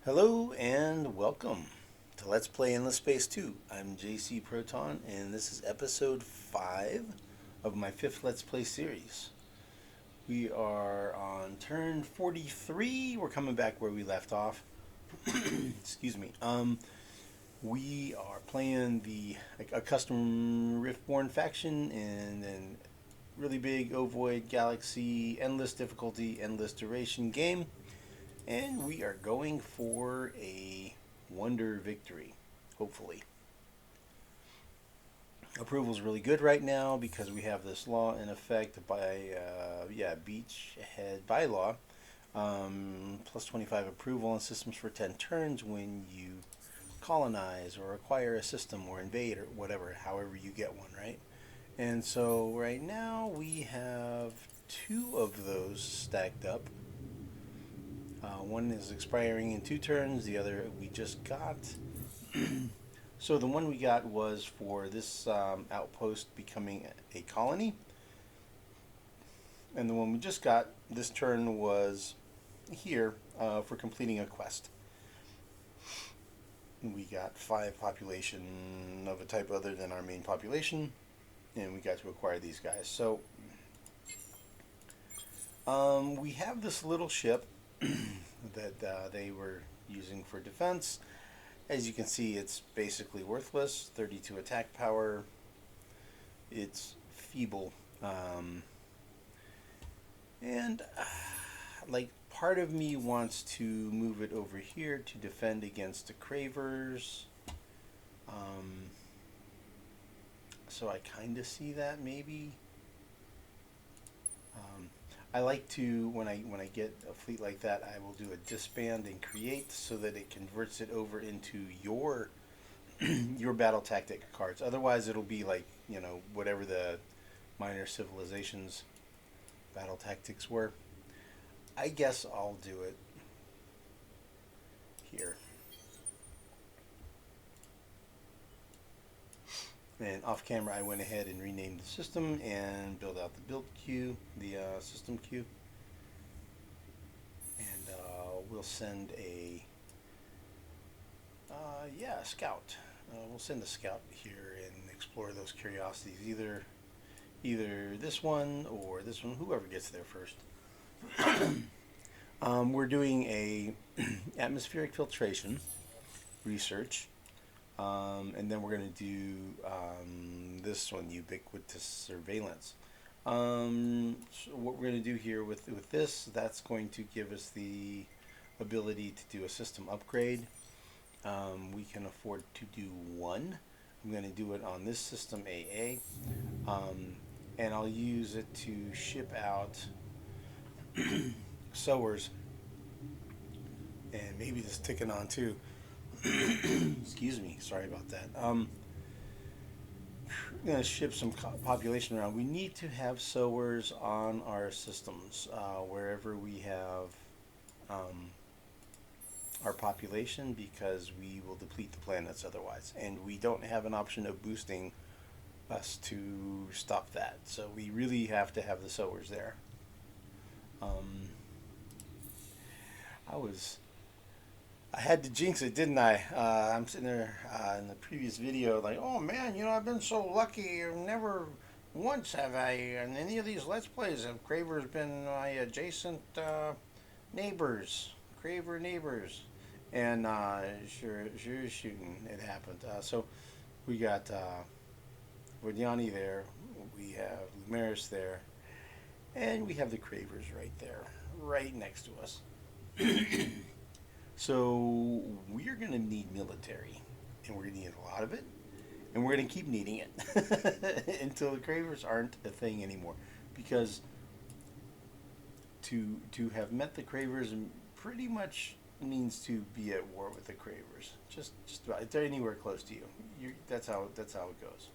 Hello and welcome to Let's Play Endless Space 2. I'm JC Proton and this is episode 5 of my 5th Let's Play series. We are on turn 43. We're coming back where we left off. Excuse me. We are playing a custom Riftborn faction and then really big ovoid galaxy endless difficulty, endless duration game. And we are going for a wonder victory, hopefully. Approval is really good right now because we have this law in effect by, beachhead bylaw. Plus 25 approval on systems for 10 turns when you colonize or acquire a system or invade or whatever, however you get one, right? And so right now we have 2 of those stacked up. One is expiring in 2 turns, the other we just got. So the one we got was for this outpost becoming a colony. And the one we just got this turn was here for completing a quest. We got 5 population of a type other than our main population. And we got to acquire these guys. So we have this little ship that they were using for defense. As you can see, it's basically worthless. 32 attack power. It's feeble. And part of me wants to move it over here to defend against the Cravers. So I kind of see that maybe. I like to, when I get a fleet like that, I will do a disband and create so that it converts it over into your your battle tactic cards. Otherwise, it'll be like, whatever the minor civilizations battle tactics were. I guess I'll do it here. And off camera, I went ahead and renamed the system and built out the build queue, the system queue. And we'll send a scout. We'll send a scout here and explore those curiosities. Either this one or this one, whoever gets there first. We're doing a atmospheric filtration research. And then we're going to do this one, ubiquitous surveillance. So what we're going to do here with this, that's going to give us the ability to do a system upgrade. We can afford to do one. I'm going to do it on this system AA. And I'll use it to ship out sowers. And maybe this ticking on too. Excuse me, sorry about that. I'm going to ship some population around. We need to have sowers on our systems wherever we have our population, because we will deplete the planets otherwise. And we don't have an option of boosting us to stop that. So we really have to have the sowers there. I had to jinx it, didn't I? I'm sitting there in the previous video like, oh man, I've been so lucky. Never once have I, in any of these Let's Plays, have Cravers been my adjacent neighbors, Craver neighbors. And sure shooting, it happened. So we got Vodjani there, we have Lumeris there, and we have the Cravers right there, right next to us. So we're going to need military, and we're going to need a lot of it, and we're going to keep needing it until the Cravers aren't a thing anymore. Because to have met the Cravers pretty much means to be at war with the Cravers. Just about, if they're anywhere close to you, that's how it goes.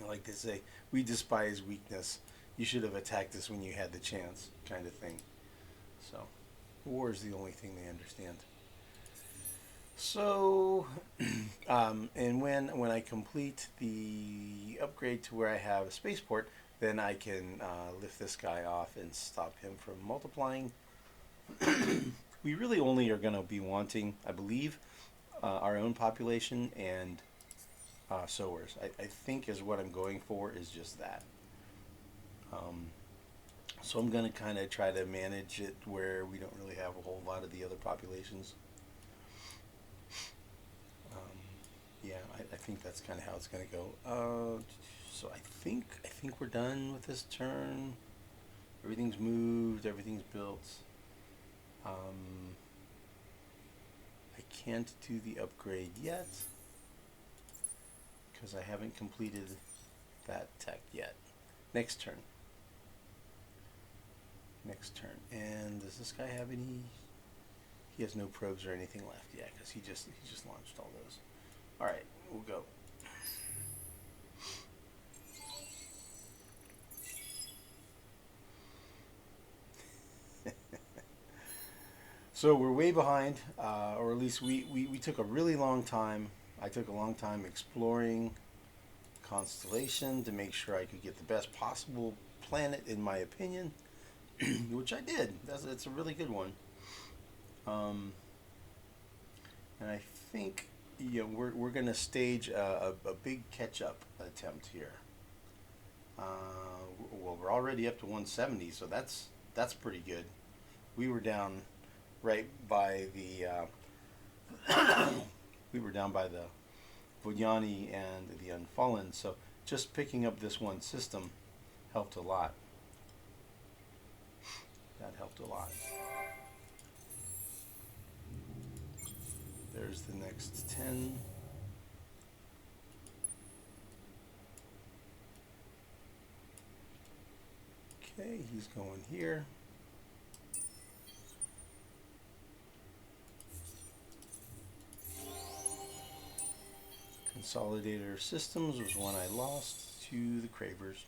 Like they say, we despise weakness. You should have attacked us when you had the chance, kind of thing. So, war is the only thing they understand. So, and when I complete the upgrade to where I have a spaceport, then I can lift this guy off and stop him from multiplying We really only are going to be wanting, I believe, our own population and sowers. I think is what I'm going for is just that. Um, so I'm going to kind of try to manage it where we don't really have a whole lot of the other populations. Um, yeah, I think that's kind of how it's going to go. So I think we're done with this turn. Everything's moved. Everything's built. Um, I can't do the upgrade yet because I haven't completed that tech yet. Next turn. Next turn. And does this guy have any? He has no probes or anything left. Yeah, because he just launched all those. All right, we'll go. So we're way behind, or at least we took a really long time. I took a long time exploring constellation to make sure I could get the best possible planet, in my opinion, which I did. It's a really good one. Um, and I think we're going to stage a big catch up attempt here. Uh, well, we're already up to 170, so that's pretty good. We were down right by the we were down by the Vodyani and the Unfallen, so just picking up this one system helped a lot. That helped a lot. There's the next 10. Okay, he's going here. Consolidator Systems was one I lost to the Cravers.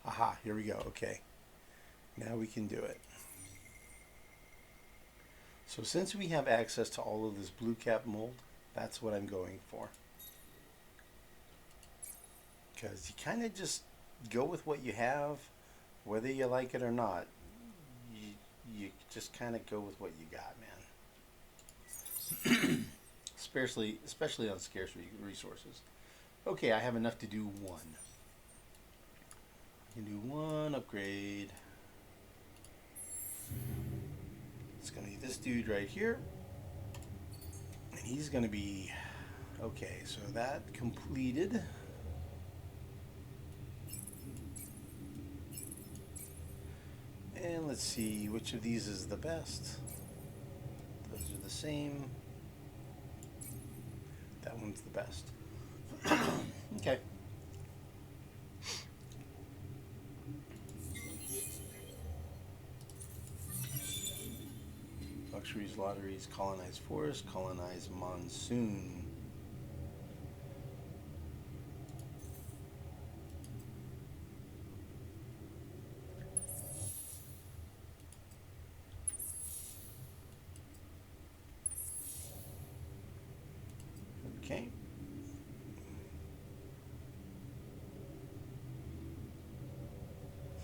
Aha, here we go. Okay. Now we can do it. So since we have access to all of this blue cap mold, that's what I'm going for. Because you kind of just go with what you have, whether you like it or not. You just kind of go with what you got, man. especially on scarce resources. Okay, I have enough to do one. I can do one upgrade. It's going to be this dude right here. And he's going to be... Okay, so that completed. And let's see which of these is the best. Those are the same. That one's the best. Okay. Luxuries, lotteries, colonize forest, colonize monsoon. Okay.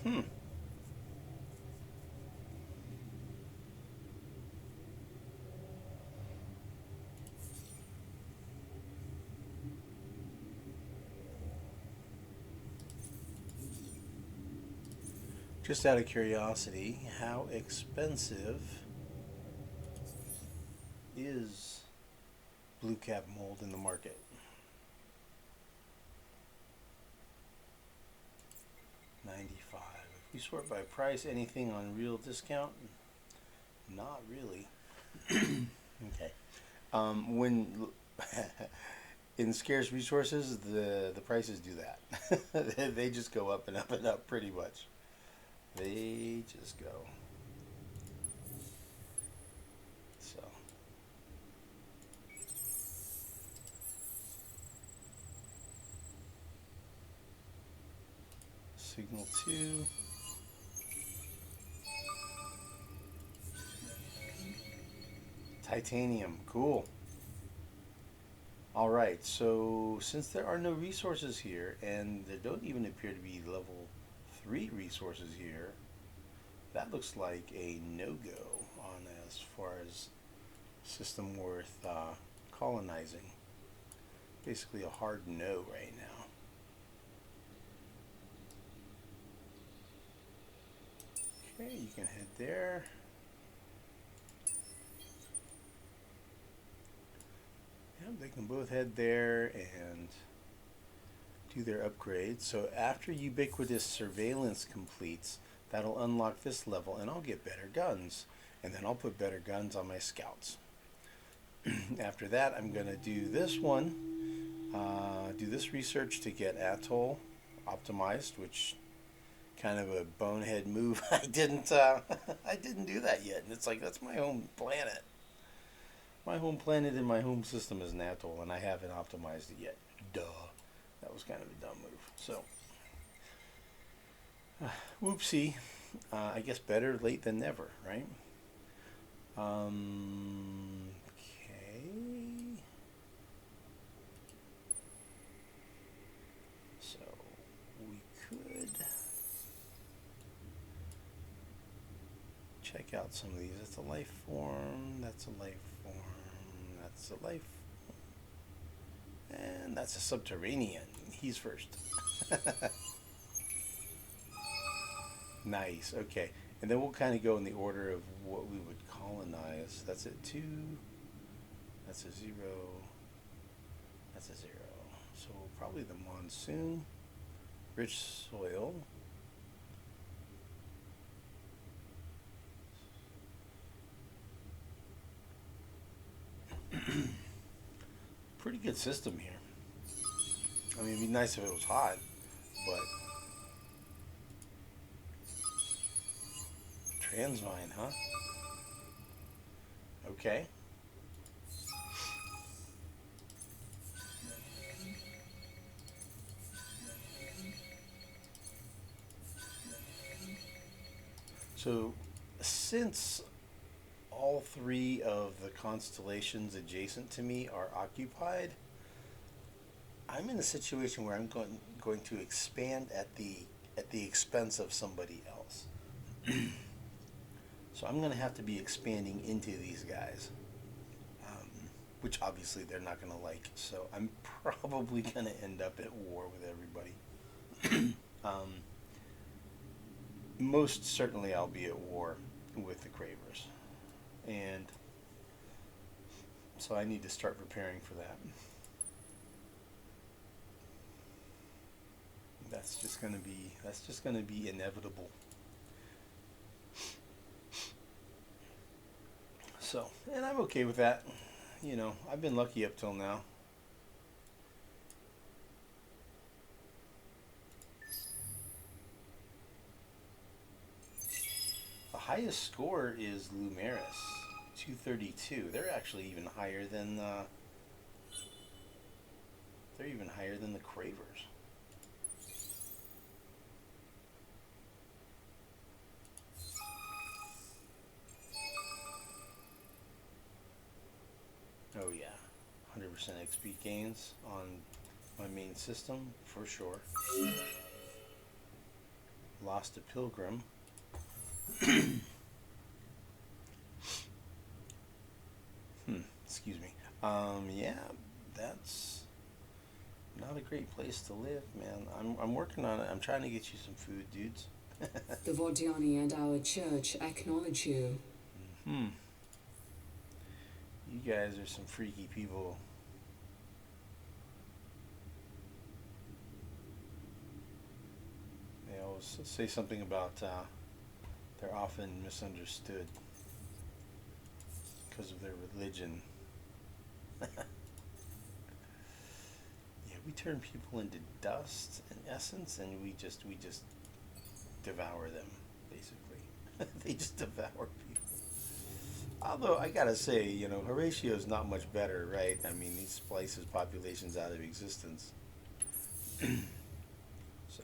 Hmm. Just out of curiosity, how expensive is blue cap mold in the market? 95. If we sort by price, anything on real discount? Not really. Okay. When in scarce resources, the prices do that. They just go up and up and up pretty much. They just go. So. Signal 2. Titanium. Cool. Alright, so since there are no resources here, and there don't even appear to be level 3 resources here, That looks like a no-go on as far as system worth colonizing. Basically a hard no right now. Okay, you can head there. Yep, they can both head there and do their upgrades. So after Ubiquitous Surveillance completes, that'll unlock this level and I'll get better guns. And then I'll put better guns on my scouts. After that, I'm going to do this one, do this research to get Atoll optimized, which kind of a bonehead move. I didn't do that yet. And it's like, that's my home planet. My home planet in my home system is an atoll, and I haven't optimized it yet. Duh. That was kind of a dumb move. So, whoopsie. I guess better late than never, right? Okay. So, we could check out some of these. That's a life form. That's a life form. That's a life form. And that's a subterranean. He's first. Nice. Okay. And then we'll kind of go in the order of what we would colonize. That's a 2. That's a 0. That's a 0. So probably the monsoon. Rich soil. Pretty good system here. I mean, it'd be nice if it was hot, but Transvine, huh? Okay. So, since all 3 of the constellations adjacent to me are occupied, I'm in a situation where I'm going to expand at the expense of somebody else. So I'm going to have to be expanding into these guys, which obviously they're not going to like. So I'm probably going to end up at war with everybody. Most certainly I'll be at war with the Cravers. And so I need to start preparing for that. That's just going to be inevitable. So, and I'm okay with that. You know, I've been lucky up till now. The highest score is Lumeris, 232. They're actually even higher than the Cravers. Oh yeah, 100% XP gains on my main system for sure. Lost a Pilgrim. Excuse me. Yeah, that's not a great place to live, man. I'm working on it. I'm trying to get you some food, dudes. The Vordiani and our church acknowledge you. You guys are some freaky people. They always say something about they're often misunderstood because of their religion. Yeah, we turn people into dust in essence, and we just devour them, basically. They just devour people. Although I gotta say, you know, Horatio's not much better, right? I mean, he splices populations out of existence. So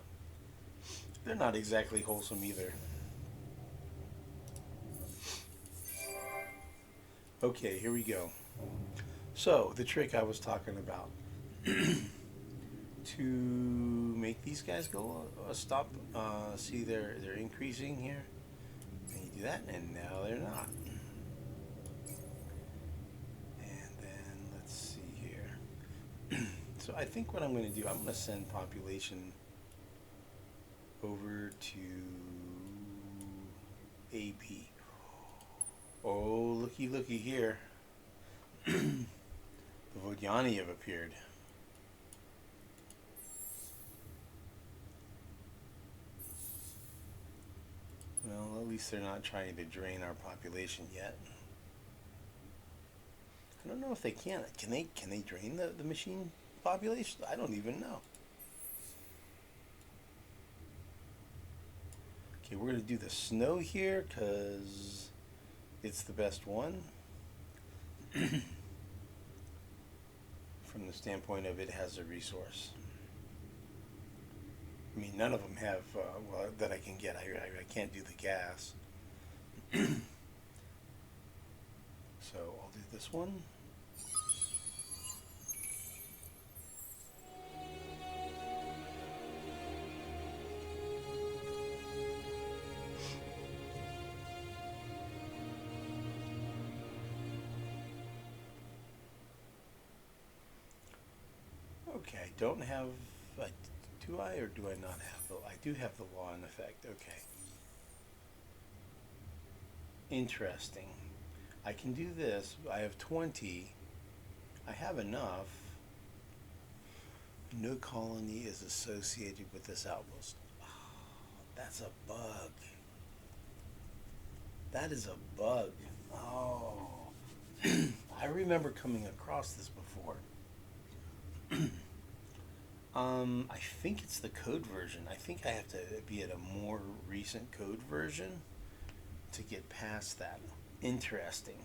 they're not exactly wholesome either. Okay, here we go. So the trick I was talking about to make these guys go stop. See, they're increasing here. do that, and now they're not. And then let's see here. So I think what I'm going to do, I'm going to send population over to AB. Oh, looky, looky here. The Vodyani have appeared. Well, at least they're not trying to drain our population yet. I don't know if they can. Can they drain the machine population? I don't even know. Okay, we're going to do the snow here because it's the best one. From the standpoint of it has a resource. I mean, none of them have, well, that I can get. I can't do the gas. So I'll do this one. Okay, I don't have, do I or do I not have the, I do have the law in effect, okay. Interesting. I can do this, I have 20, I have enough. No colony is associated with this outpost. Oh, that's a bug. That is a bug. Oh. I remember coming across this before. I think it's the code version. I think I have to be at a more recent code version to get past that. Interesting.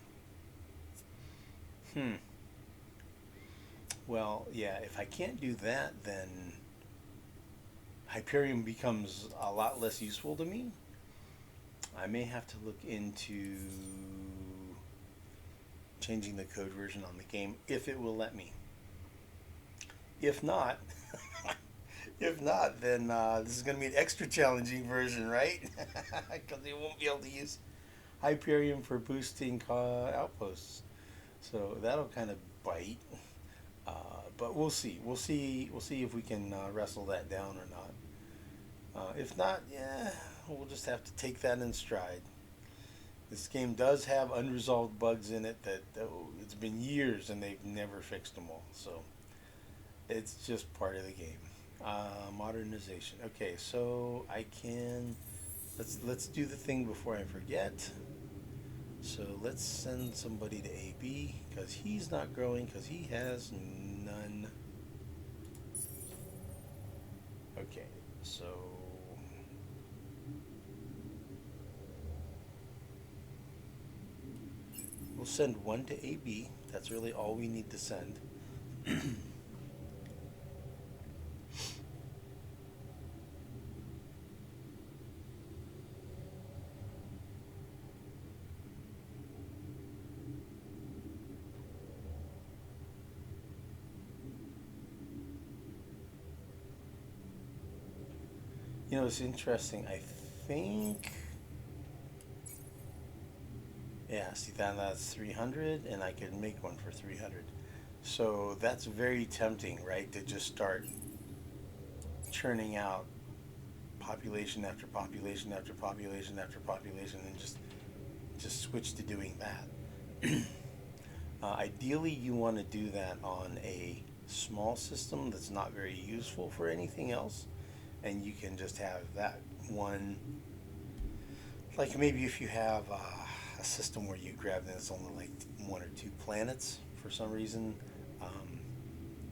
Well, yeah, if I can't do that, then Hyperion becomes a lot less useful to me. I may have to look into changing the code version on the game if it will let me. If not, then this is going to be an extra challenging version, right? Because they won't be able to use Hyperion for boosting outposts. So that'll kind of bite. But we'll see. We'll see if we can wrestle that down or not. If not, yeah, we'll just have to take that in stride. This game does have unresolved bugs in it that it's been years and they've never fixed them all. So it's just part of the game. Modernization. Okay, so I can let's do the thing before I forget. So let's send somebody to AB because he's not growing because he has none. Okay, so we'll send one to AB. That's really all we need to send. You know, it's interesting. I think, yeah, see that's 300, and I could make one for 300. So that's very tempting, right? To just start churning out population after population after population after population, and just switch to doing that. Ideally, you want to do that on a small system that's not very useful for anything else. And you can just have that one, like maybe if you have a system where you grab and it's only like 1 or 2 planets for some reason,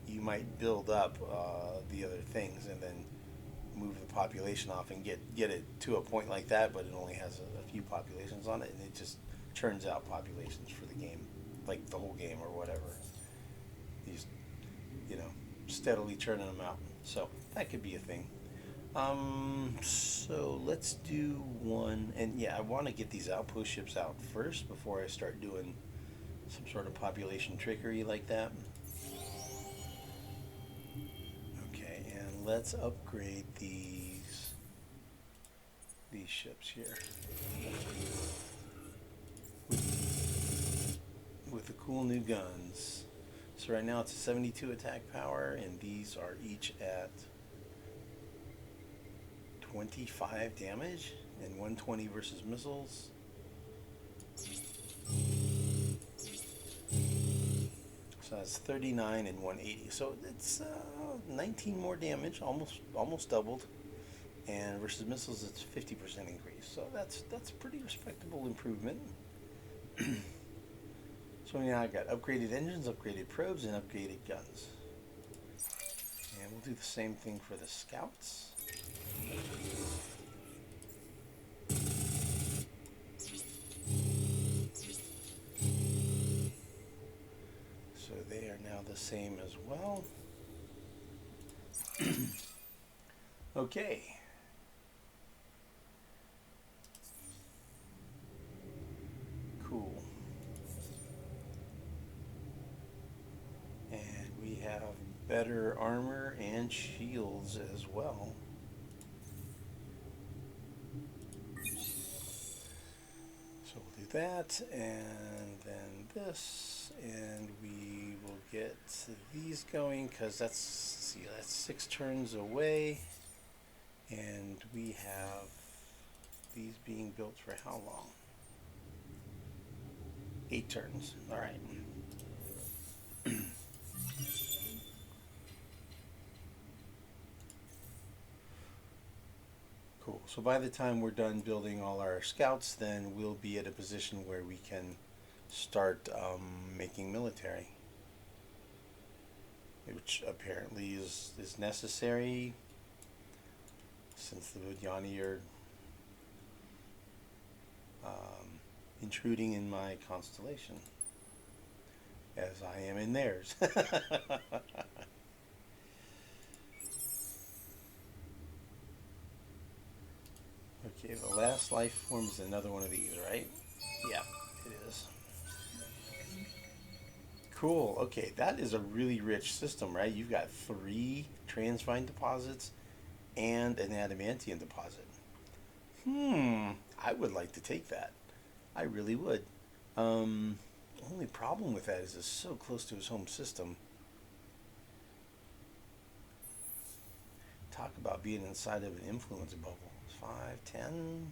you might build up the other things and then move the population off and get it to a point like that, but it only has a few populations on it, and it just churns out populations for the game, like the whole game or whatever. You just, steadily churning them out. So that could be a thing. So let's do one, and yeah, I want to get these outpost ships out first before I start doing some sort of population trickery like that. Okay, and let's upgrade these ships here. the cool new guns. So right now it's a 72 attack power, and these are each at 25 damage and 120 versus missiles. So that's 39 and 180. So it's 19 more damage, almost doubled. And versus missiles, it's 50% increase. So that's pretty respectable improvement. So now I got upgraded engines, upgraded probes, and upgraded guns. And we'll do the same thing for the scouts. So they are now the same as well. Okay. Cool. And we have better armor and shields as well. So we'll do that, and then this, and we will get these going because that's 6 turns away, and we have these being built for how long? 8 turns. All right. Cool. So by the time we're done building all our scouts, then we'll be at a position where we can start making military, which apparently is necessary since the Vodyani are intruding in my constellation, as I am in theirs. Okay, the last life form is another one of these, right? Yeah, it is. Cool. Okay, that is a really rich system, right? You've got 3 transvine deposits and an adamantium deposit. I would like to take that. I really would. Only problem with that is it's so close to his home system. Talk about being inside of an influence bubble. 5, 10.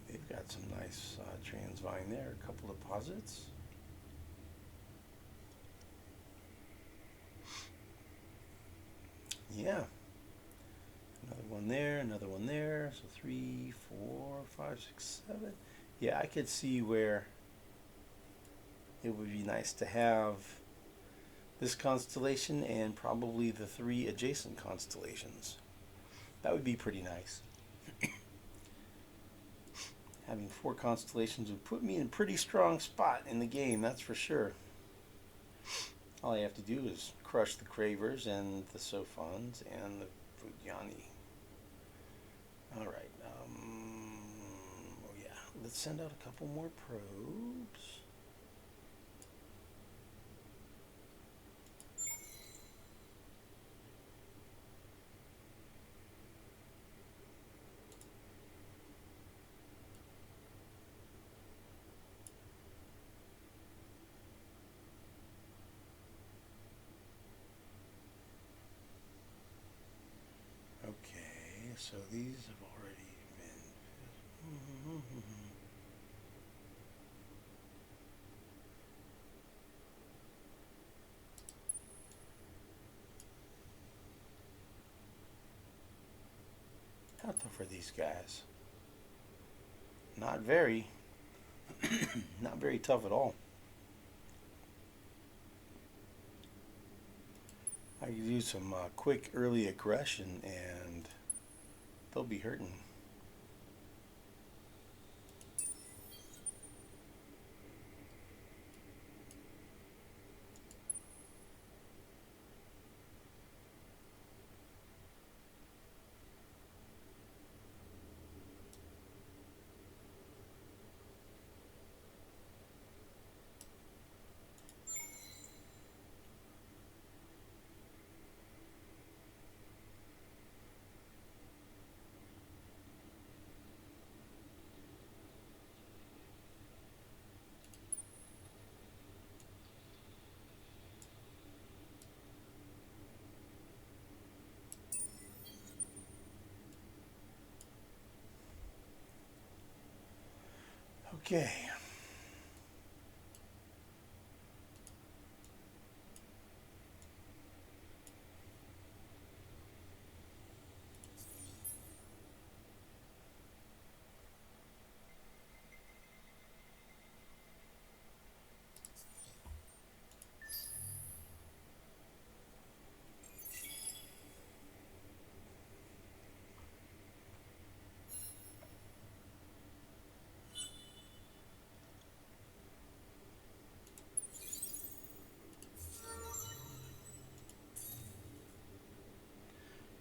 They've got some nice transvine there. A couple deposits. Yeah. Another one there, another one there. So 3, 4, 5, 6, 7. Yeah, I could see where it would be nice to have this constellation and probably the 3 adjacent constellations. That would be pretty nice. Having 4 constellations would put me in a pretty strong spot in the game, that's for sure. All I have to do is crush the Cravers and the Sophons and the Vodyani. Alright, oh yeah, let's send out a couple more probes. Okay, so these have already been... How tough are these guys? Not very. Not very tough at all. I could use some quick early aggression and they'll be hurting. Okay.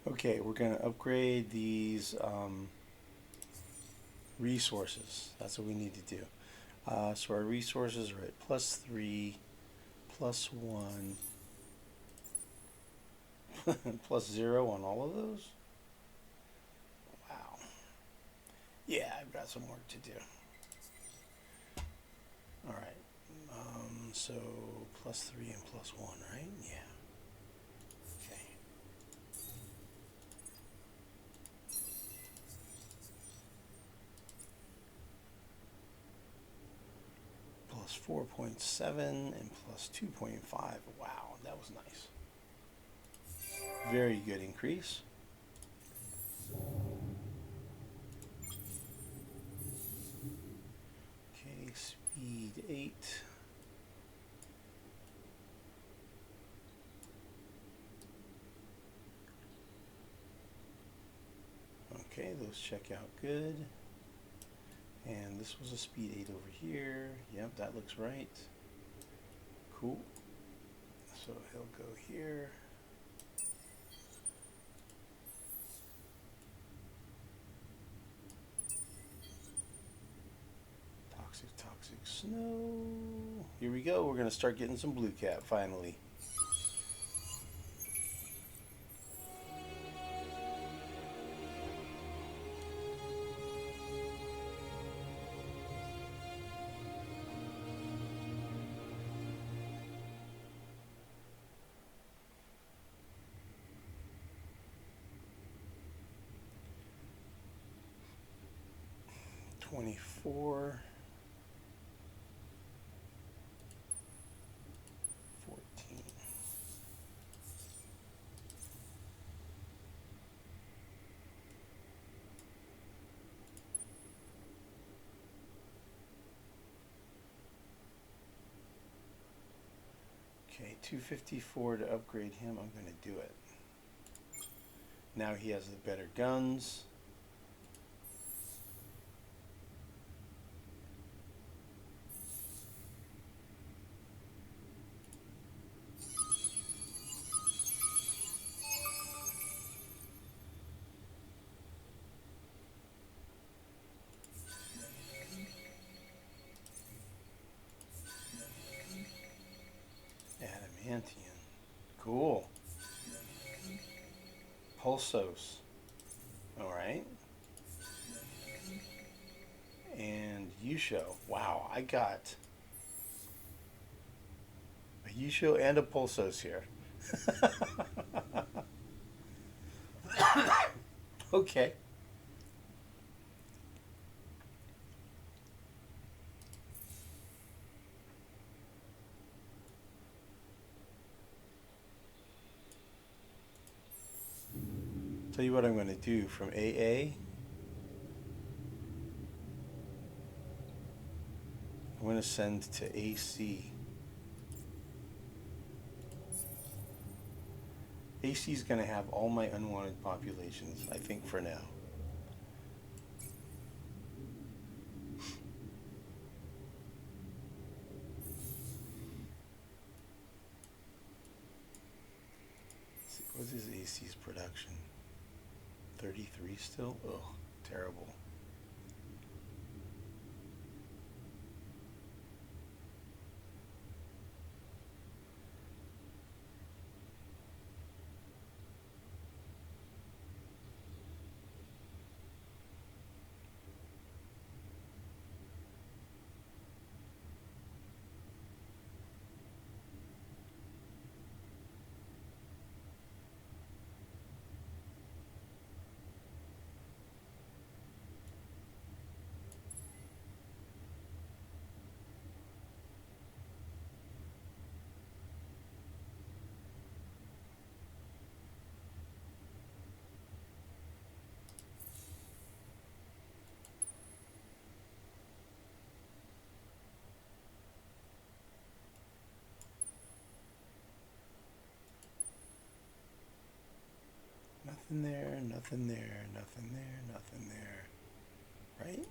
Okay, we're going to upgrade these resources. That's what we need to do. So our resources are at +3, +1, +0 on all of those. Wow. Yeah, I've got some work to do. All right. So +3 and +1, right? Yeah. Okay. +4.7 and +2.5. Wow, that was nice. Very good increase. Okay, speed 8. Okay, those check out good. And this was a speed 8 over here. Yep, that looks right. Cool. So he'll go here. Toxic snow. Here we go. We're going to start getting some blue cap finally. $24. 14. Okay, 254 to upgrade him. I'm going to do it. Now he has the better guns. Adamantium. Cool. Pulsos. Alright. And Yusho. Wow, I got a Yusho and a Pulsos here. Okay. Tell you what I'm going to do from AA. I'm going to send to AC. AC is going to have all my unwanted populations, I think, for now. What's his AC's production? 33 still? Ugh, terrible. Nothing there, nothing there, nothing there, nothing there. Right?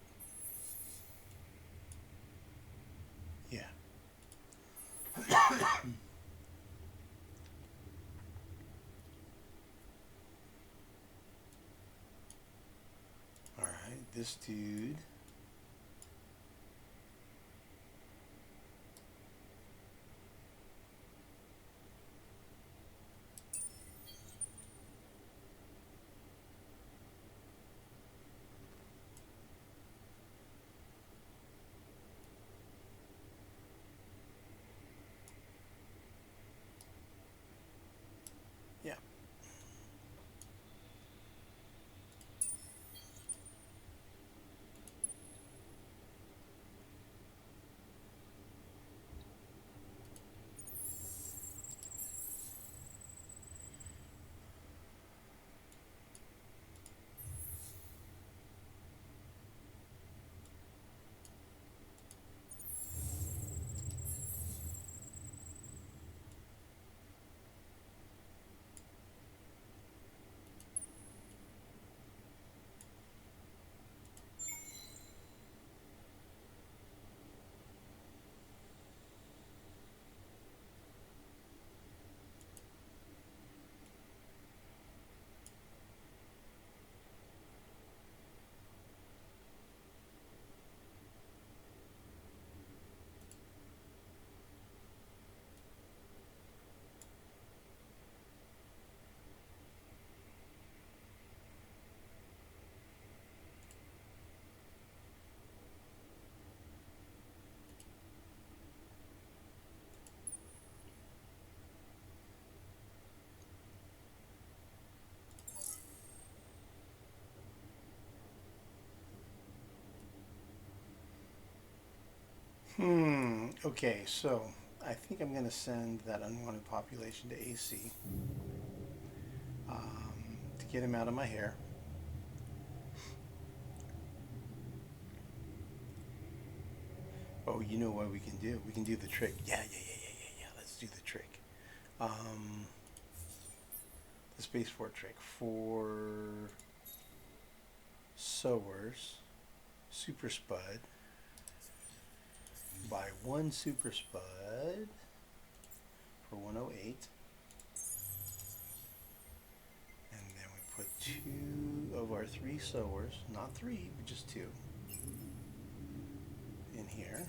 Yeah. Alright, this dude. Yeah. Okay, so I think I'm going to send that unwanted population to AC to get him out of my hair. Oh, you know what we can do? We can do the trick. Yeah. Let's do the trick. The Space 4 trick. For sowers, Super Spud. Buy one Super Spud for 108. And then we put two of our three sowers, not three, but just two, in here.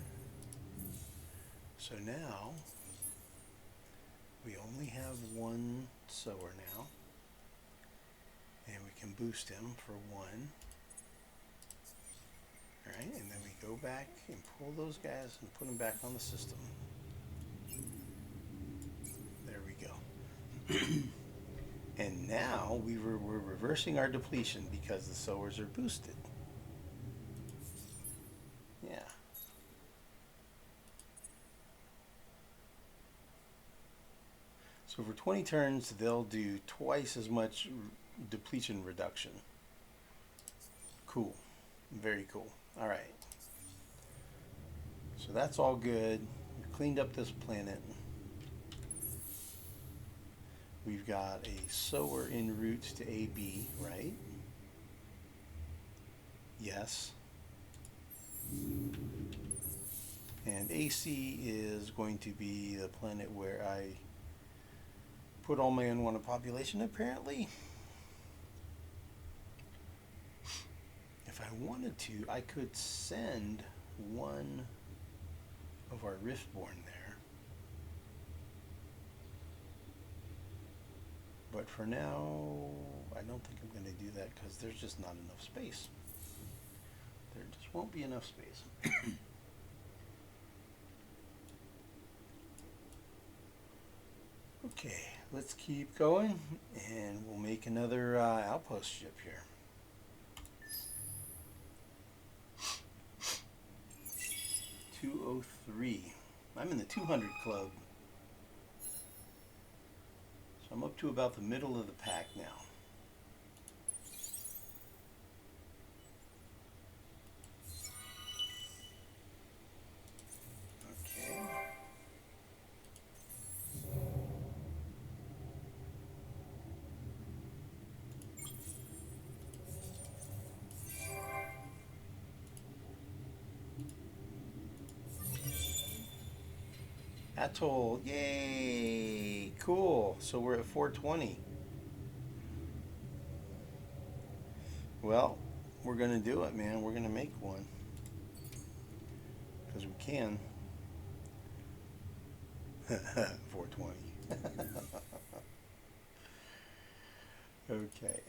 So now we only have one sower now, and we can boost him for one. Alright, and then we go back and pull those guys and put them back on the system. There we go. And now we're reversing our depletion because the sowers are boosted. Yeah. So for 20 turns, they'll do twice as much depletion reduction. Cool. Very cool. All right. So that's all good. We've cleaned up this planet. We've got a sower en route to AB, right? Yes. And AC is going to be the planet where I put all my unwanted population, apparently. If I wanted to, I could send one of our Riftborn there. But for now, I don't think I'm going to do that because there's just not enough space. There just won't be enough space. Okay, let's keep going and we'll make another outpost ship here. .203. I'm in the 200 club. So I'm up to about the middle of the pack now. Okay. Atoll, yay! Cool. So we're at 420. Well, we're gonna do it, man. We're gonna make one because we can. 420. Okay.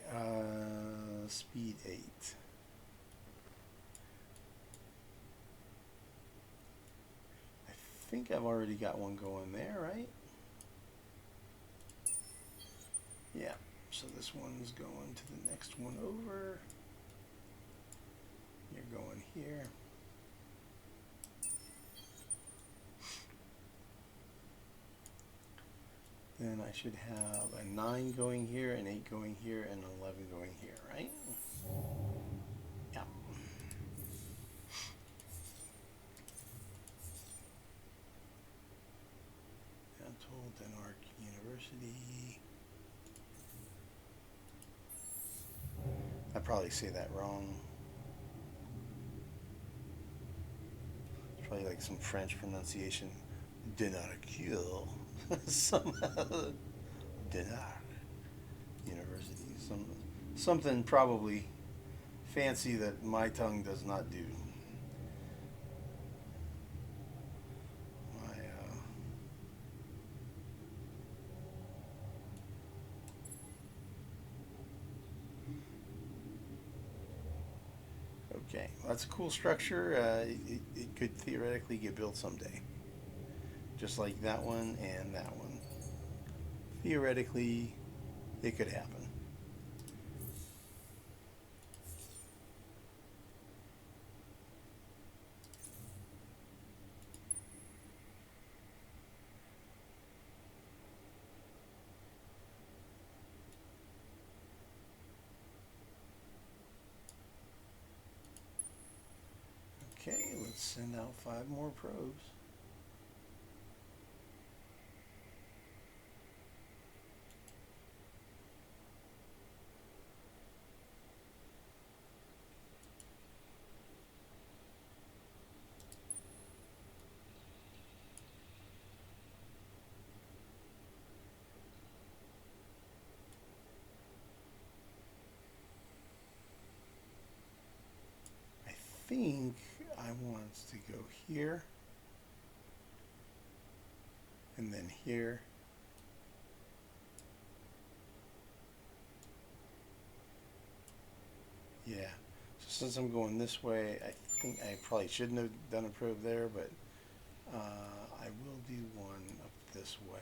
Speed 8. I think I've already got one going there, right? Yeah. So this one's going to the next one over. You're going here. Then I should have a 9 going here, an 8 going here, and an 11 going here, right? Yeah. Atoll, Denmark University. I probably say that wrong. It's probably like some French pronunciation. Denmark. Somehow. Denmark University. Something probably fancy that my tongue does not do. Okay, well, that's a cool structure. It could theoretically get built someday. Just like that one and that one. Theoretically, it could happen. Okay, let's send out 5 more probes. I think I want us to go here, and then here. Yeah, so since I'm going this way, I think I probably shouldn't have done a probe there, but I will do one up this way.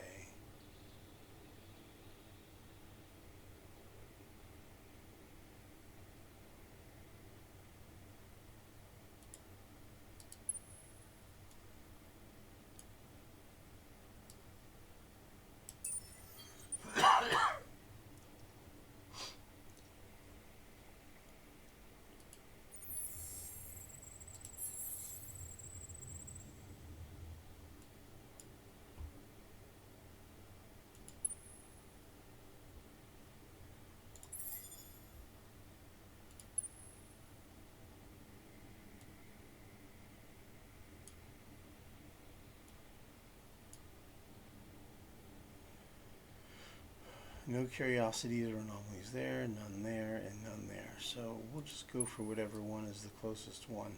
No curiosities or anomalies there, none there, and none there. So we'll just go for whatever one is the closest one.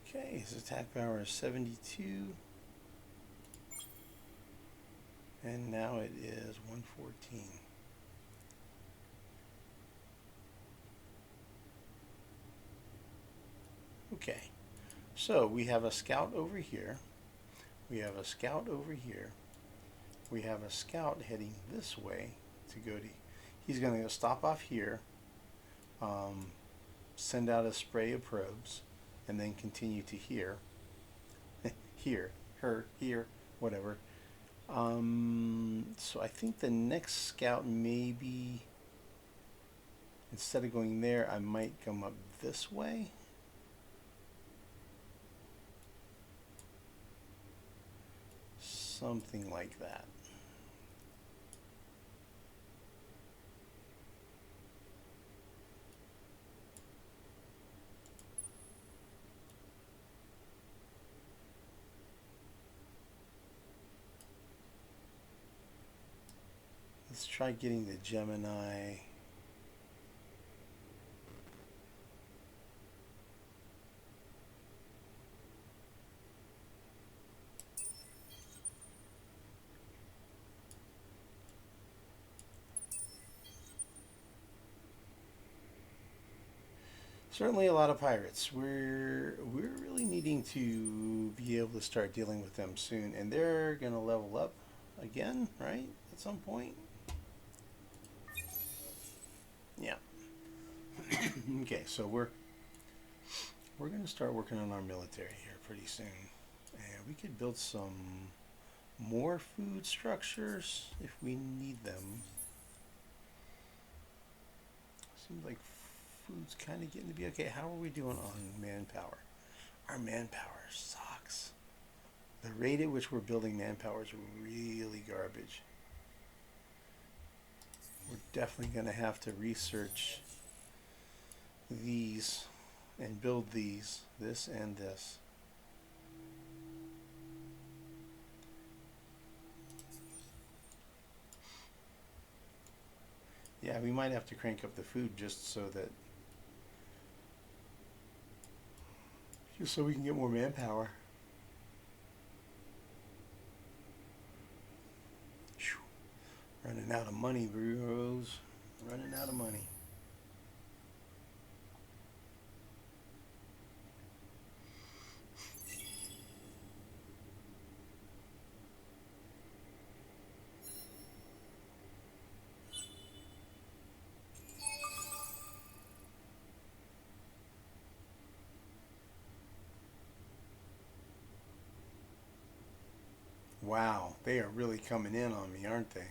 Okay, his attack power is 72. And now it is 114. Okay, so we have a scout over here. We have a scout over here. We have a scout heading this way to go to. He's going to stop off here, send out a spray of probes, and then continue to here. Here, her, here, whatever. So I think the next scout maybe, instead of going there, I might come up this way. something like that. Let's try getting the Gemini. Certainly a lot of pirates. We're really needing to be able to start dealing with them soon, and they're gonna level up again, right? At some point. Yeah. Okay, so we're gonna start working on our military here pretty soon, and we could build some more food structures if we need them. Seems like food's kind of getting to be okay. How are we doing on manpower? Our manpower sucks. The rate at which we're building manpower is really garbage. We're definitely going to have to research these and build these, this and this. Yeah, we might have to crank up the food just so we can get more manpower. Whew. Running out of money, bros. Running out of money. Wow, they are really coming in on me, aren't they?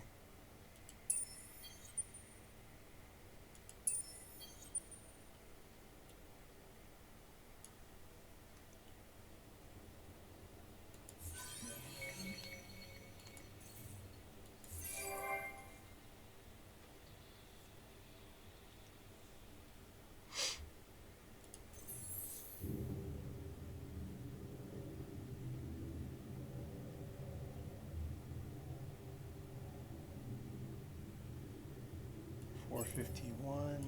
$451.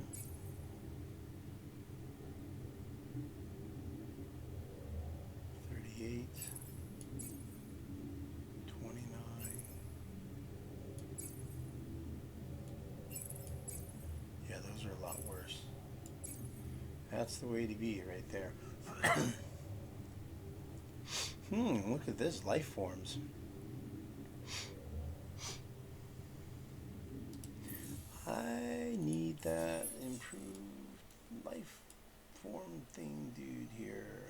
38. 29. Yeah, those are a lot worse. That's the way to be right there. Look at this, life forms. I need that improved life form thing, dude, here.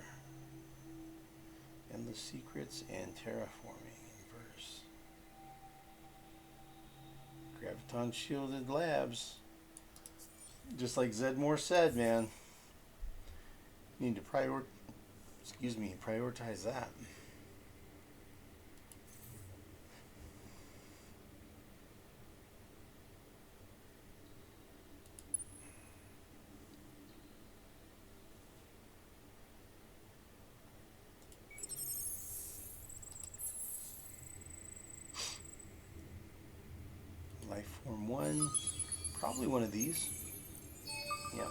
Endless secrets and terraforming inverse. Graviton shielded labs. Just like Zedmore said, man. Need to prioritize that. Life form 1. Probably one of these. Yep.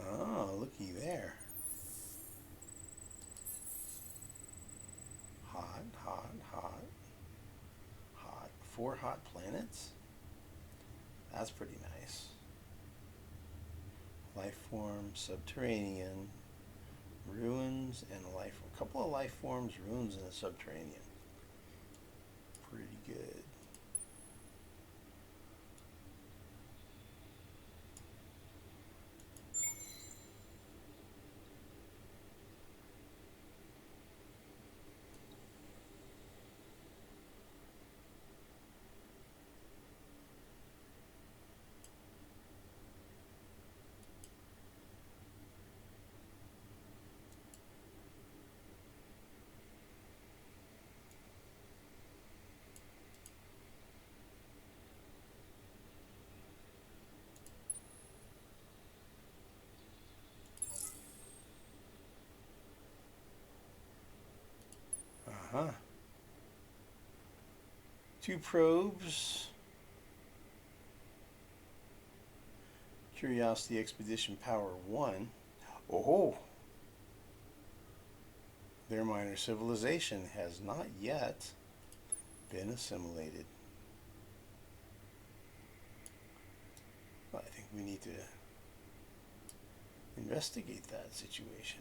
Oh, looky there. Hot, hot, hot. Hot. 4 hot planets? That's pretty nice. Life form, subterranean, ruins, and a couple of life forms, ruins, and a subterranean. Pretty good. Uh-huh. 2 probes. Curiosity Expedition Power 1. Oh! Their minor civilization has not yet been assimilated. Well, I think we need to investigate that situation.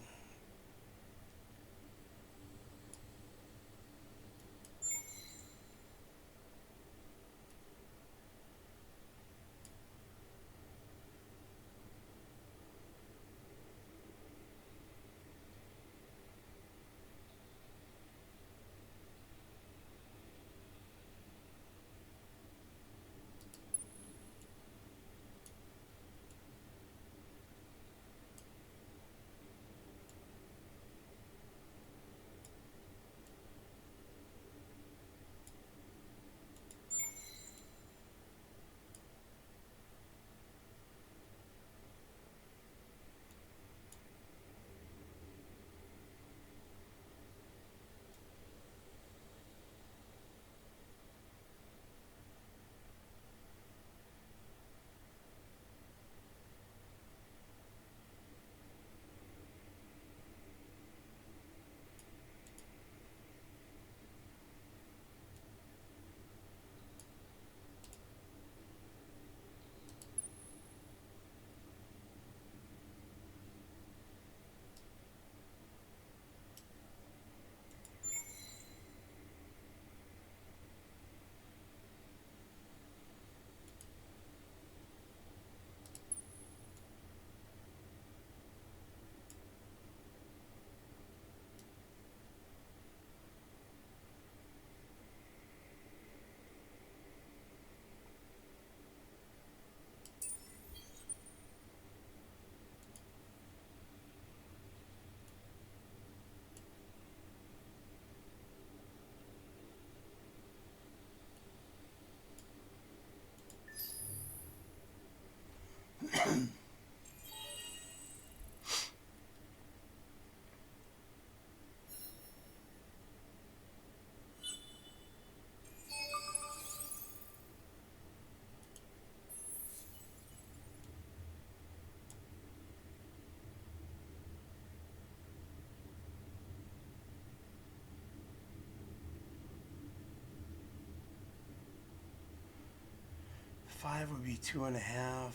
Five would be 2.5. I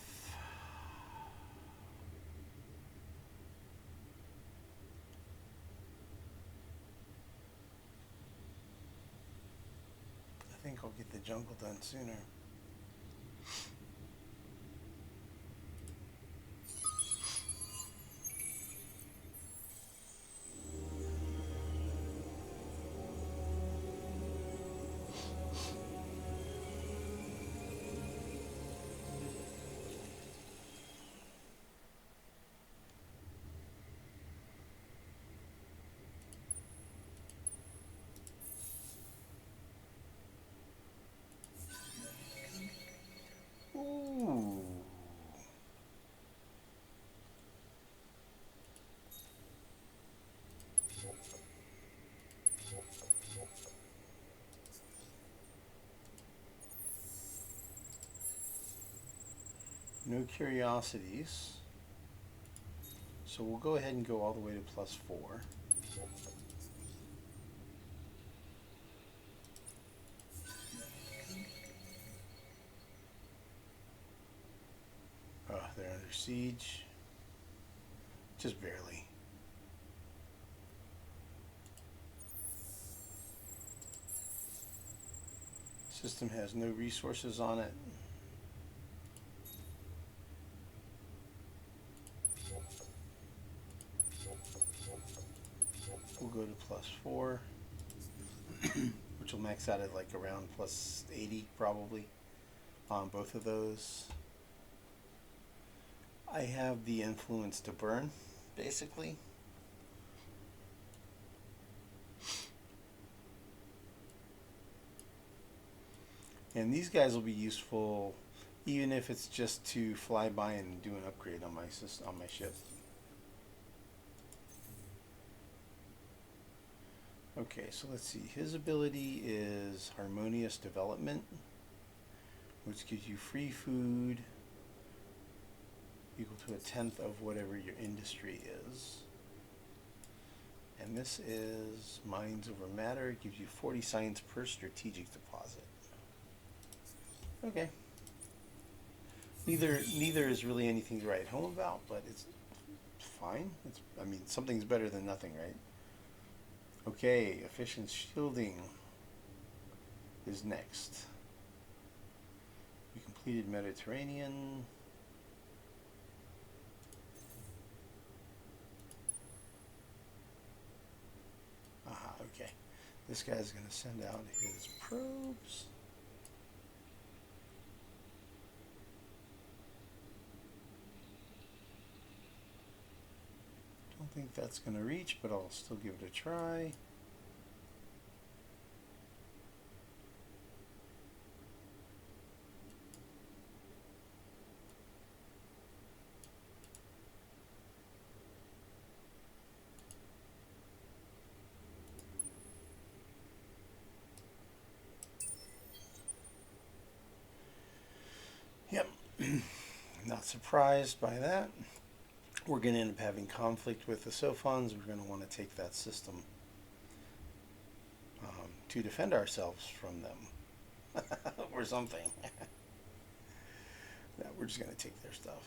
think I'll get the jungle done sooner. Ooh. No curiosities. So we'll go ahead and go all the way to +4. They're under siege. Just barely. System has no resources on it. We'll go to +4, which will max out at like around +80 probably on both of those. I have the influence to burn, basically. And these guys will be useful even if it's just to fly by and do an upgrade on my ship. Okay, so let's see. His ability is Harmonious Development, which gives you free food equal to 1/10 of whatever your industry is. And this is Minds Over Matter. It gives you 40 science per strategic deposit. Okay. Neither is really anything to write home about, but it's fine. I mean, something's better than nothing, right? Okay, efficient shielding is next. We completed Mediterranean. Aha, okay. This guy's going to send out his probes. Don't think that's going to reach, but I'll still give it a try. Yep, not surprised by that. We're going to end up having conflict with the Sophons. We're going to want to take that system to defend ourselves from them or something. No, we're just going to take their stuff.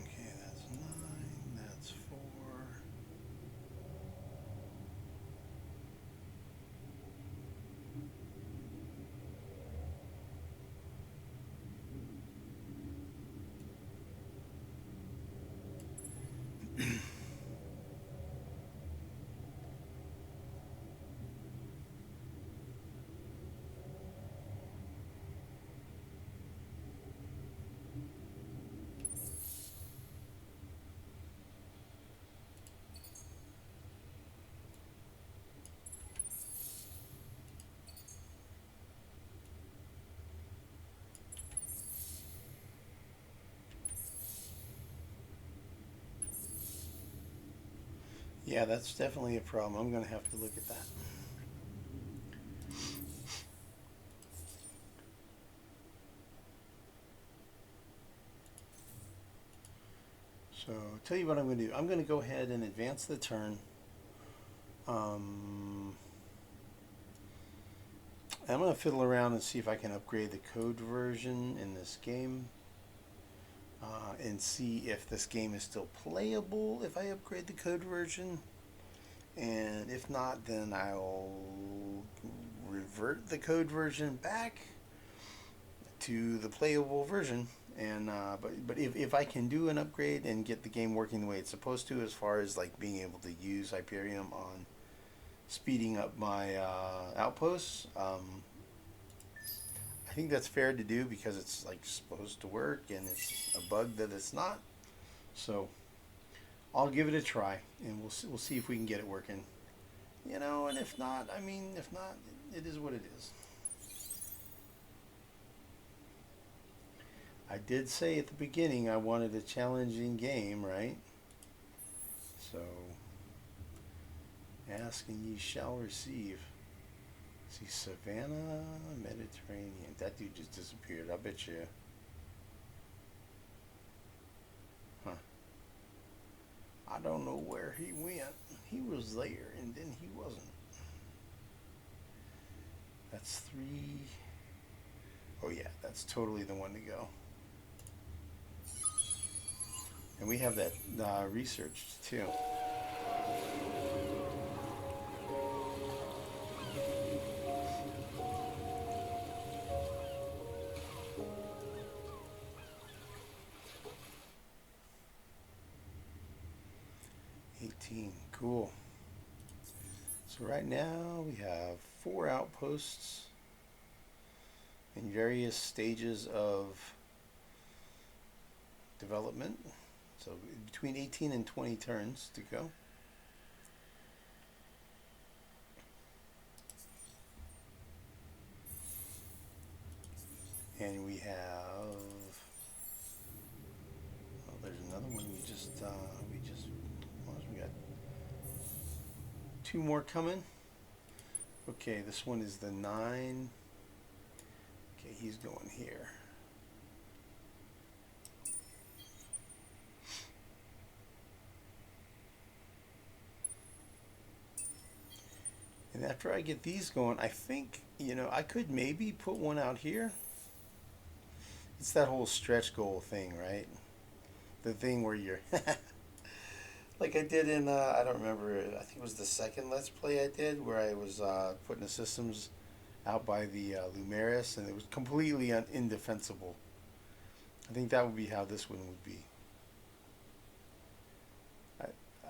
Okay, that's 9, that's 4. Yeah, that's definitely a problem. I'm going to have to look at that. So, I'll tell you what I'm going to do. I'm going to go ahead and advance the turn. I'm going to fiddle around and see if I can upgrade the code version in this game. And see if this game is still playable if I upgrade the code version. And if not, then I'll revert the code version back to the playable version. And but if I can do an upgrade and get the game working the way it's supposed to, as far as like being able to use Hyperion on speeding up my outposts, I think that's fair to do because it's like supposed to work, and it's a bug that it's not. So I'll give it a try, and we'll see if we can get it working. And if not, if not, it is what it is. I did say at the beginning I wanted a challenging game, right? So, ask and ye shall receive. See, Savannah, Mediterranean. That dude just disappeared. I bet you. Huh. I don't know where he went. He was there and then he wasn't. That's 3. Oh yeah, that's totally the one to go. And we have that researched too. Cool. So right now we have 4 outposts in various stages of development. So between 18 and 20 turns to go. And we have, oh, there's another one we just we got 2 more coming. Okay, this one is the 9. Okay, he's going here. And after I get these going, I think, I could maybe put one out here. It's that whole stretch goal thing, right? The thing where you're like I did in I don't remember, I think it was the second Let's Play I did where I was putting the systems out by the Lumeris, and it was completely indefensible. I think that would be how this one would be.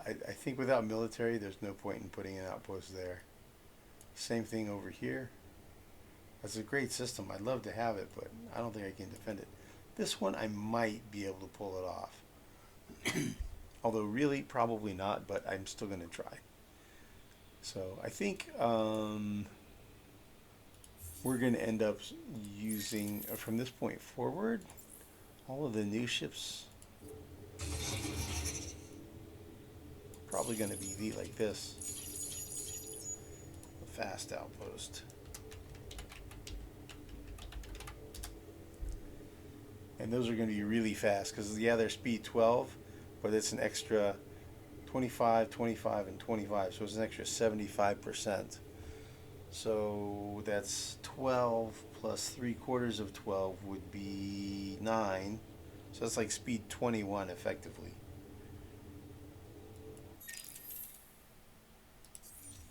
I think without military, there's no point in putting an outpost there. Same thing over here. That's a great system. I'd love to have it, but I don't think I can defend it. This one, I might be able to pull it off. Although really, probably not, but I'm still going to try. So I think we're going to end up using, from this point forward, all of the new ships. Probably going to be like this. A fast outpost. And those are going to be really fast because, yeah, they're speed 12, but it's an extra 25, 25, and 25. So it's an extra 75%. So that's 12 plus 3/4 of 12 would be 9. So that's like speed 21 effectively.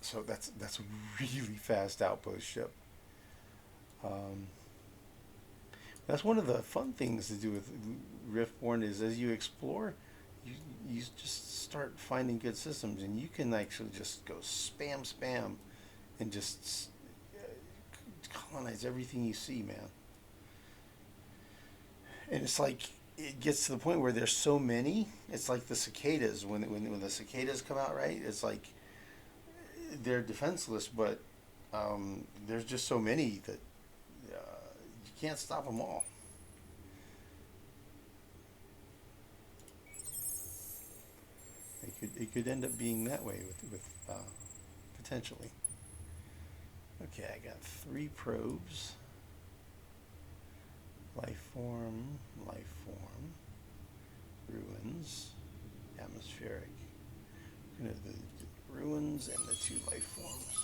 So that's a really fast outpost ship. That's one of the fun things to do with Riftborn is as you explore, you just start finding good systems, and you can actually just go spam, and just colonize everything you see, man. And it's like it gets to the point where there's so many. It's like the cicadas when the cicadas come out, right? It's like they're defenseless, but there's just so many that you can't stop them all. It could end up being that way with potentially. Okay, I got 3 probes. Life form, ruins, atmospheric. We're going to do the ruins and the 2 life forms.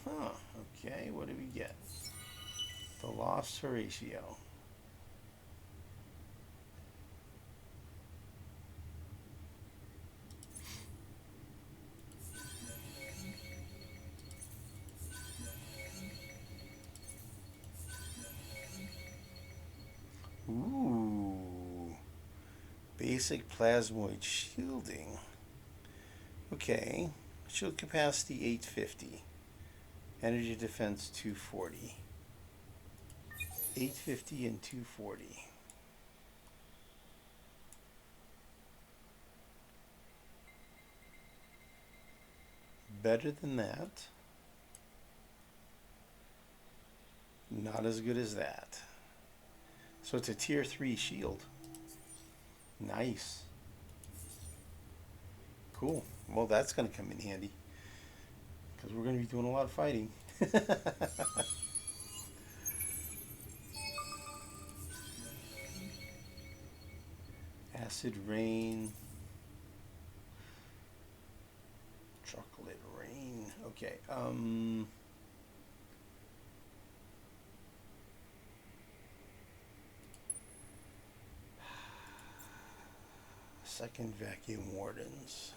Huh, okay, what do we get? The loss Horatio. Ooh, basic plasmoid shielding. Okay, shield capacity 850, energy defense 240. 850 and 240. Better than that. Not as good as that. So it's a tier 3 shield. Nice. Cool. Well, that's going to come in handy. Because we're going to be doing a lot of fighting. Acid rain. Chocolate rain. Okay. Second vacuum wardens.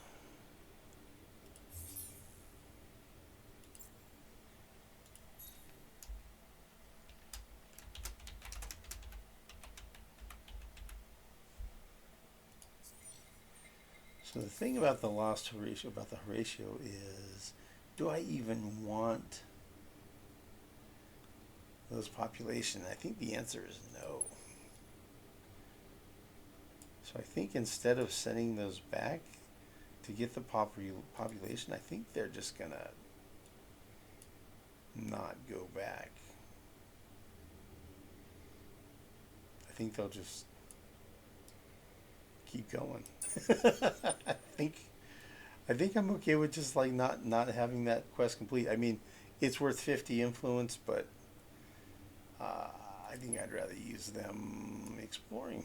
So the thing about the lost Horatio, about the Horatio is, do I even want those population? I think the answer is no. So I think instead of sending those back to get the population, I think they're just gonna not go back. I think they'll just keep going. I think I'm okay with just like not having that quest complete. I mean, it's worth 50 influence, but I think I'd rather use them exploring.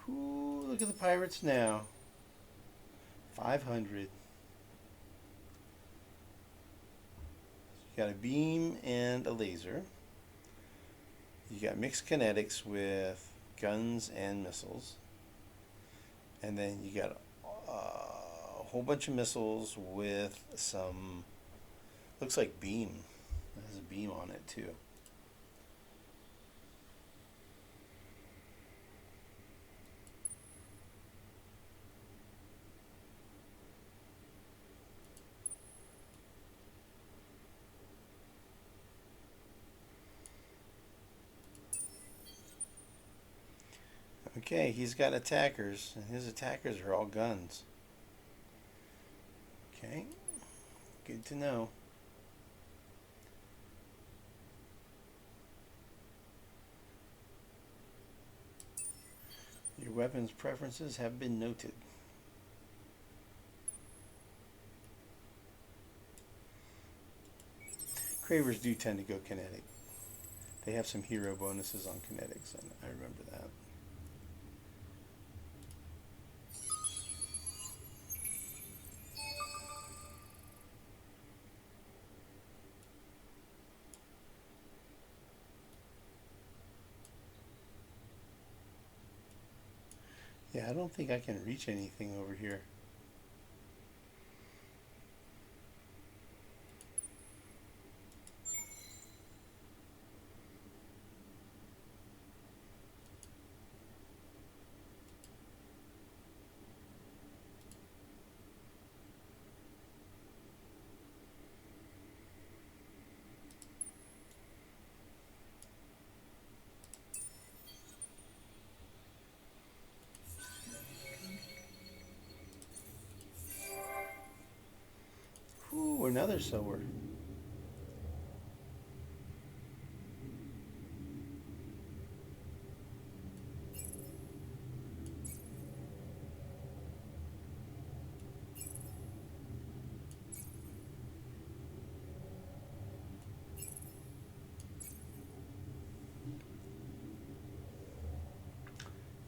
Ooh, look at the pirates now. 500. You got a beam and a laser. You got mixed kinetics with guns and missiles. And then you got a whole bunch of missiles with some, looks like beam. It has a beam on it too. Okay, he's got attackers, and his attackers are all guns. Okay, good to know. Your weapons preferences have been noted. Cravers do tend to go kinetic. They have some hero bonuses on kinetics, and I remember that. Yeah, I don't think I can reach anything over here. Ooh, another sower.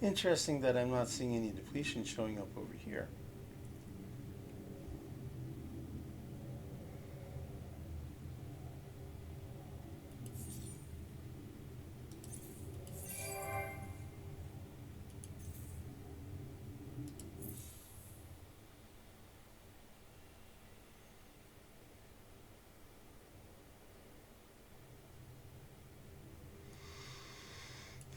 Interesting that I'm not seeing any depletion showing up over here.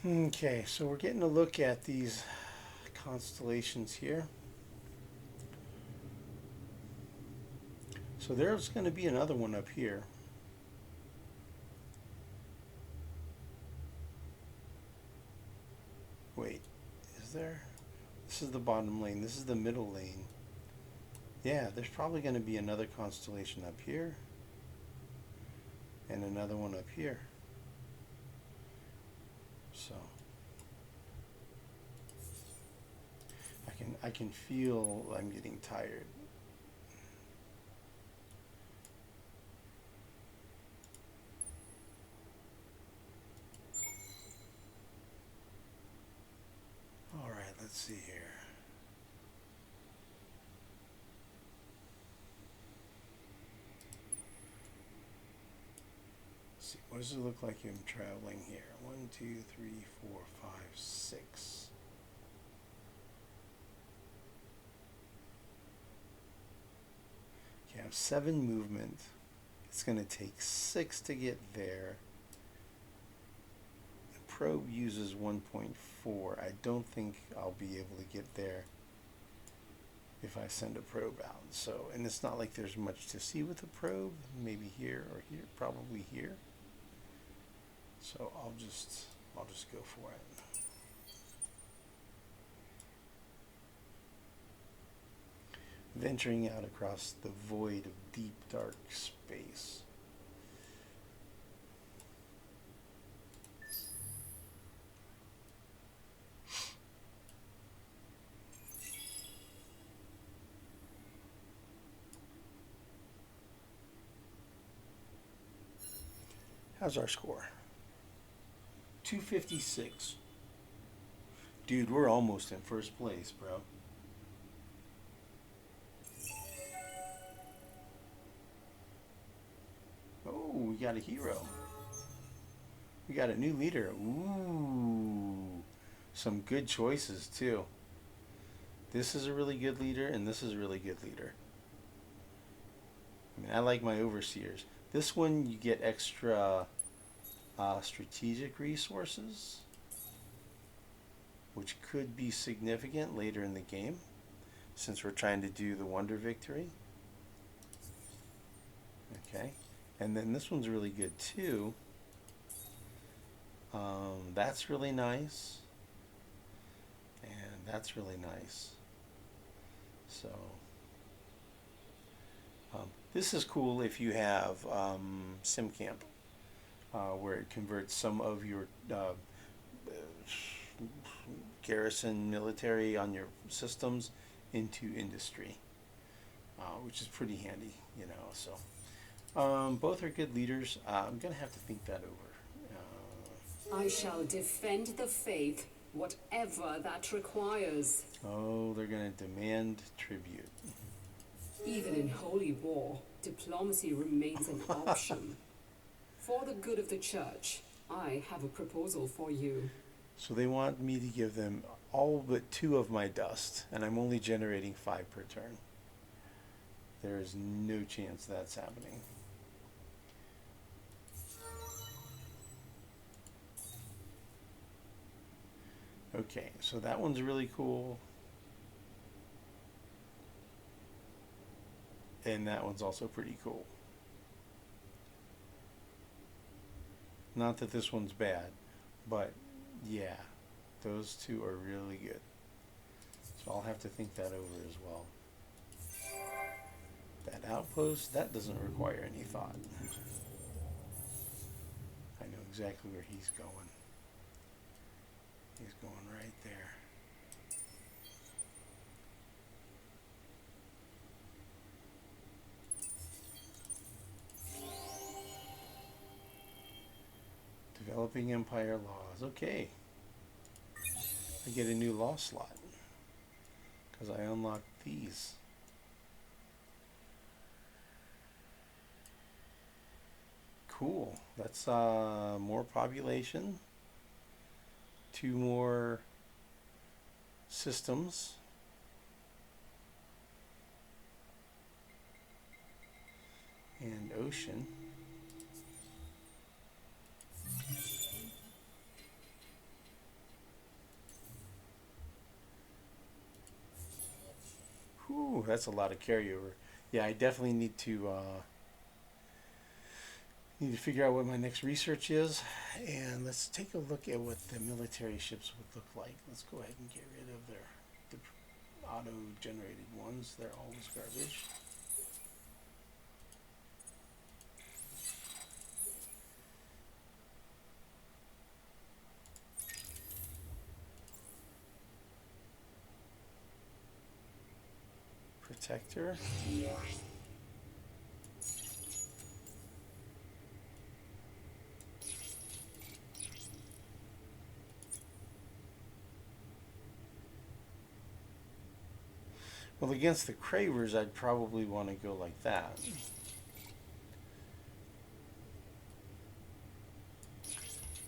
Okay, so we're getting a look at these constellations here. So there's going to be another one up here. Wait, is there? this is the bottom lane. This is the middle lane. Yeah, there's probably going to be another constellation up here. And another one up here. So I can feel I'm getting tired. All right, let's see here. Let's see, what does it look like I'm traveling here? 1, 2, 3, 4, 5, 6. Okay, I have 7 movement. It's going to take 6 to get there. The probe uses 1.4. I don't think I'll be able to get there if I send a probe out. So, and it's not like there's much to see with the probe. Maybe here or here, probably here. So I'll just go for it. Venturing out across the void of deep, dark space. How's our score? 256. Dude, we're almost in first place, bro. Oh, we got a hero. We got a new leader. Ooh. Some good choices, too. This is a really good leader, and this is a really good leader. I mean, I like my overseers. This one, you get extra strategic resources, which could be significant later in the game, since we're trying to do the Wonder Victory. Okay. And then this one's really good too. That's really nice. And that's really nice. So, this is cool if you have SimCamp, where it converts some of your garrison military on your systems into industry, which is pretty handy, you know. So. Both are good leaders. I'm going to have to think that over. I shall defend the faith, whatever that requires. Oh, they're going to demand tribute. Even in holy war, diplomacy remains an option. For the good of the church, I have a proposal for you. So they want me to give them all but 2 of my dust, and I'm only generating 5 per turn. There is no chance that's happening. Okay, so that one's really cool. And that one's also pretty cool. Not that this one's bad, but yeah, those 2 are really good. So I'll have to think that over as well. That outpost, that doesn't require any thought. I know exactly where he's going. He's going right there. Developing Empire laws. Okay. I get a new law slot because I unlocked these. Cool. That's more population. 2 more systems. And ocean. Whew, that's a lot of carryover. Yeah, I definitely need to figure out what my next research is, and let's take a look at what the military ships would look like. Let's go ahead and get rid of the auto-generated ones. They're always garbage. Protector. Well, against the Cravers, I'd probably want to go like that.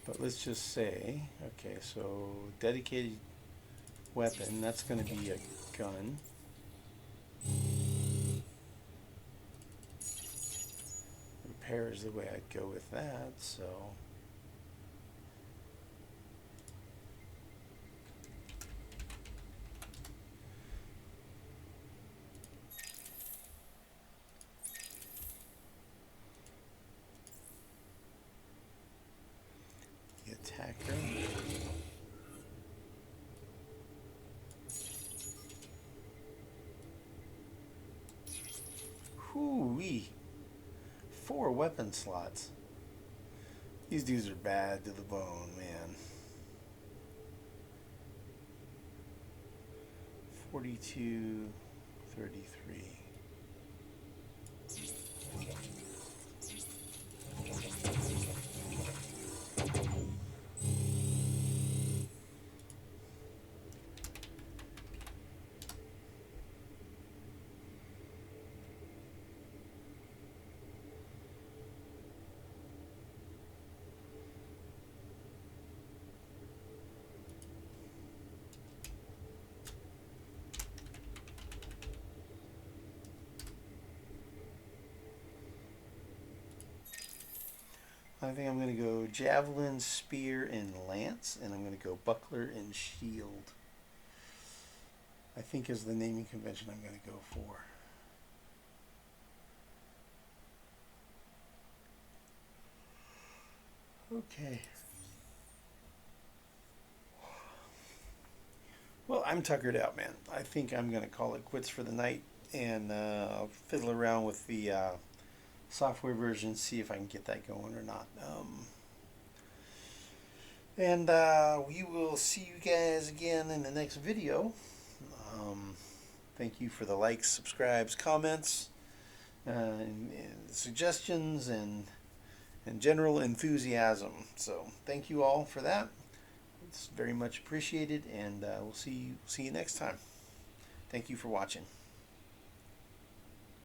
But let's just say, okay, so dedicated weapon, that's going to be a gun. Repair is the way I'd go with that, so... the attacker. Hoo-wee. 4 weapon slots. These dudes are bad to the bone, man. 42, 33. I think I'm going to go Javelin, Spear, and Lance, and I'm going to go Buckler and Shield. I think is the naming convention I'm going to go for. Okay. Well, I'm tuckered out, man. I think I'm going to call it quits for the night, and I'll fiddle around with the software version, see if I can get that going or not. And we will see you guys again in the next video. Thank you for the likes, subscribes, comments, and suggestions, and general enthusiasm. So thank you all for that. It's very much appreciated, and we'll see you next time. Thank you for watching.